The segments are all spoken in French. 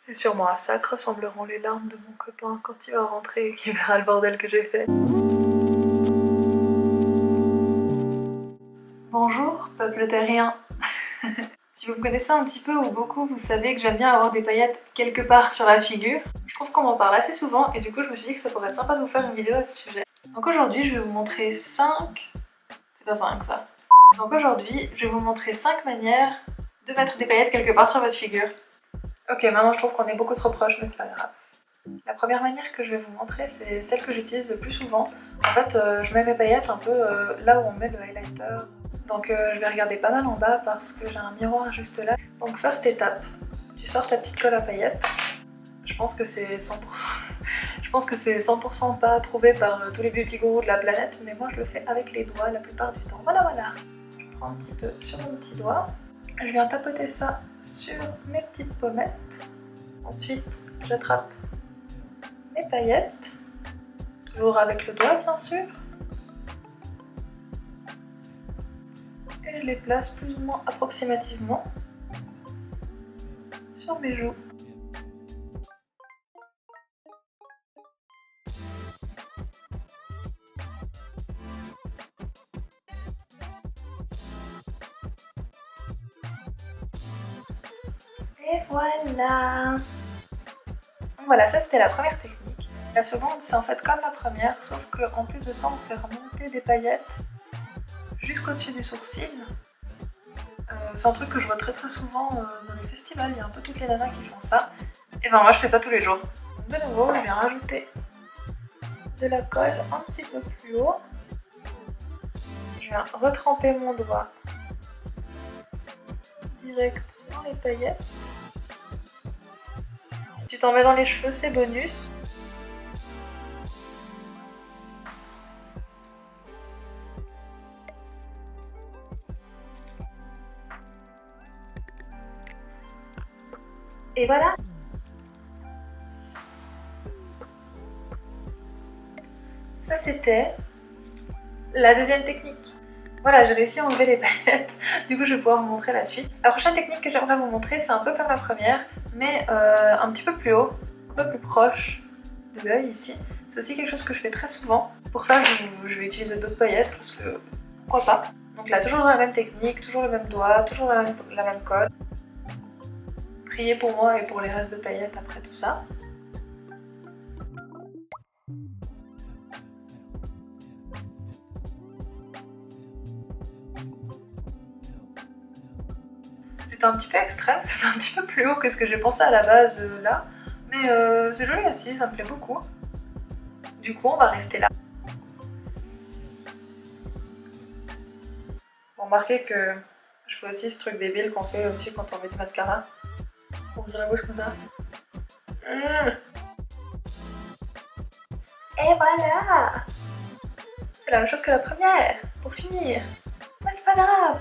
C'est sûrement à ça que ressembleront les larmes de mon copain quand il va rentrer et qu'il verra le bordel que j'ai fait. Bonjour, peuple terrien. Si vous me connaissez un petit peu ou beaucoup, vous savez que j'aime bien avoir des paillettes quelque part sur la figure. Je trouve qu'on m'en parle assez souvent et du coup je me suis dit que ça pourrait être sympa de vous faire une vidéo à ce sujet. Donc aujourd'hui je vais vous montrer 5... C'est pas 5 ça. Donc aujourd'hui je vais vous montrer 5 manières de mettre des paillettes quelque part sur votre figure. Ok, maintenant je trouve qu'on est beaucoup trop proche, mais c'est pas grave. La première manière que je vais vous montrer, c'est celle que j'utilise le plus souvent. En fait, je mets mes paillettes un peu là où on met le highlighter. Donc je vais regarder pas mal en bas parce que j'ai un miroir juste là. Donc first étape, tu sors ta petite colle à paillettes. Je pense que c'est 100%... je pense que c'est 100% pas approuvé par tous les beauty gurus de la planète, mais moi je le fais avec les doigts la plupart du temps. Voilà, voilà. Je prends un petit peu sur mon petit doigt. Je viens tapoter ça sur mes petites pommettes. Ensuite, j'attrape mes paillettes, toujours avec le doigt bien sûr. Et je les place plus ou moins approximativement sur mes joues. Et voilà. Voilà, ça c'était la première technique. La seconde, c'est en fait comme la première, sauf qu'en plus de ça, on fait remonter des paillettes jusqu'au-dessus du sourcil. C'est un truc que je vois très souvent dans les festivals, il y a un peu toutes les nanas qui font ça. Et ben moi je fais ça tous les jours. Donc de nouveau, je viens rajouter de la colle un petit peu plus haut. Je viens retremper mon doigt direct dans les paillettes. Si tu t'en mets dans les cheveux, c'est bonus. Et voilà. Ça c'était la deuxième technique. Voilà, j'ai réussi à enlever les paillettes, du coup je vais pouvoir vous montrer la suite. La prochaine technique que j'aimerais vous montrer, c'est un peu comme la première, mais un petit peu plus haut, un peu plus proche de l'œil ici. C'est aussi quelque chose que je fais très souvent. Pour ça, je vais utiliser d'autres paillettes, parce que pourquoi pas. Donc là, toujours dans la même technique, toujours le même doigt, toujours la même colle. Priez pour moi et pour les restes de paillettes après tout ça. C'était un petit peu extrême, c'était un petit peu plus haut que ce que j'ai pensé à la base là. Mais c'est joli aussi, ça me plaît beaucoup. Du coup, on va rester là. Remarquez que je fais aussi ce truc débile qu'on fait aussi quand on met du mascara. On ouvre la bouche comme ça. Et voilà! C'est la même chose que la première, pour finir. Mais c'est pas grave!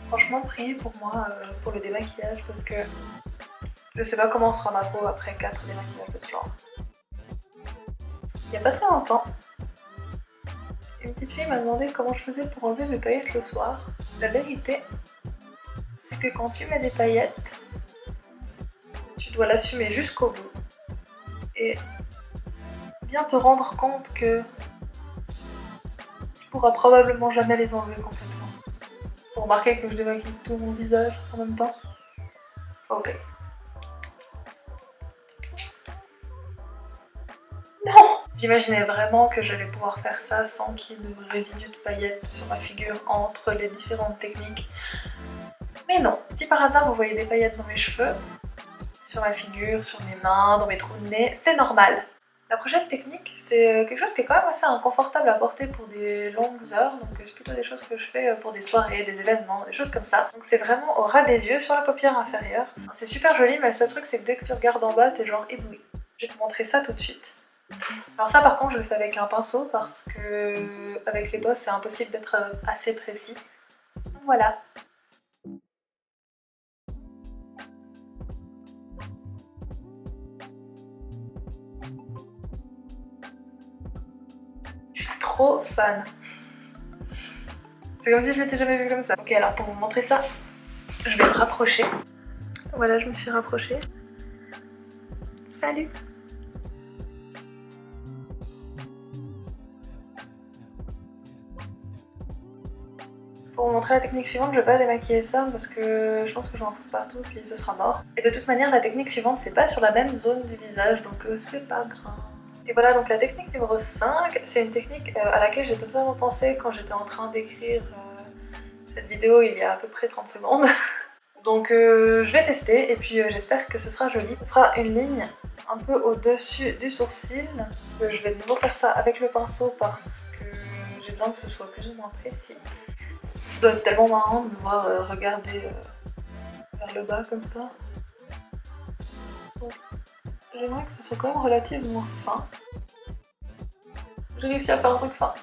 Franchement, priez pour moi, pour le démaquillage, parce que je sais pas comment sera ma peau après 4 démaquillages de ce genre. Il y a pas très longtemps, une petite fille m'a demandé comment je faisais pour enlever mes paillettes le soir. La vérité, c'est que quand tu mets des paillettes, tu dois l'assumer jusqu'au bout et bien te rendre compte que tu pourras probablement jamais les enlever complètement. Vous remarquez que je démaquille tout mon visage en même temps? Ok. Non! J'imaginais vraiment que j'allais pouvoir faire ça sans qu'il y ait de résidus de paillettes sur ma figure entre les différentes techniques. Mais non, si par hasard vous voyez des paillettes dans mes cheveux, sur ma figure, sur mes mains, dans mes trous de nez, c'est normal. La prochaine technique, c'est quelque chose qui est quand même assez inconfortable à porter pour des longues heures, donc c'est plutôt des choses que je fais pour des soirées, des événements, des choses comme ça. Donc c'est vraiment au ras des yeux, sur la paupière inférieure. C'est super joli, mais le seul truc c'est que dès que tu regardes en bas, t'es genre ébloui. Je vais te montrer ça tout de suite. Alors ça par contre je le fais avec un pinceau parce que avec les doigts c'est impossible d'être assez précis. Donc voilà. Je suis trop fan. C'est comme si je m'étais jamais vue comme ça. Ok, alors pour vous montrer ça, je vais me rapprocher. Voilà, je me suis rapprochée. Salut! Pour vous montrer la technique suivante, je vais pas démaquiller ça parce que je pense que je vais en foutre partout puis ce sera mort. Et de toute manière, la technique suivante, c'est pas sur la même zone du visage, donc c'est pas grave. Et voilà, donc la technique numéro 5, c'est une technique à laquelle j'ai totalement pensé quand j'étais en train d'écrire cette vidéo il y a à peu près 30 secondes. Donc je vais tester et puis j'espère que ce sera joli. Ce sera une ligne un peu au-dessus du sourcil. Je vais de nouveau faire ça avec le pinceau parce que j'ai besoin que ce soit plus ou moins précis. Ça doit être tellement marrant de me voir regarder vers le bas comme ça. Donc j'aimerais que ce soit quand même relativement fin. J'ai réussi à faire un truc fin.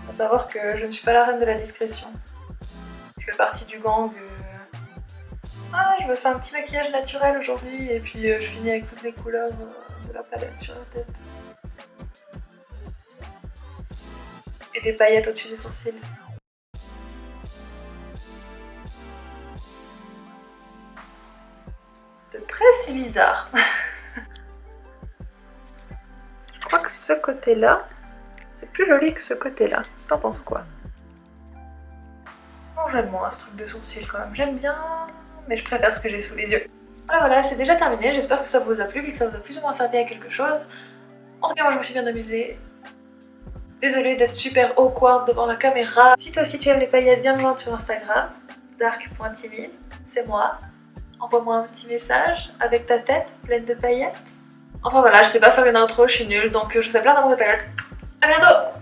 Faut savoir que je ne suis pas la reine de la discrétion. Je fais partie du gang. Ah, je me fais un petit maquillage naturel aujourd'hui et puis je finis avec toutes les couleurs de la palette sur la tête. Et des paillettes au-dessus des sourcils. De près, c'est bizarre. Je crois que ce côté-là, c'est plus joli que ce côté-là. T'en penses quoi? Non, j'aime moins ce truc de sourcil quand même. J'aime bien, mais je préfère ce que j'ai sous les yeux. Voilà, c'est déjà terminé. J'espère que ça vous a plu et que ça vous a plus ou moins servi à quelque chose. En tout cas, moi je me suis bien amusée. Désolée d'être super awkward devant la caméra. Si toi aussi tu aimes les paillettes, viens me joindre sur Instagram, dark.timide, c'est moi. Envoie-moi un petit message avec ta tête pleine de paillettes. Enfin voilà, je sais pas faire une intro, je suis nulle, donc je vous souhaite plein d'amour de paillettes. A bientôt!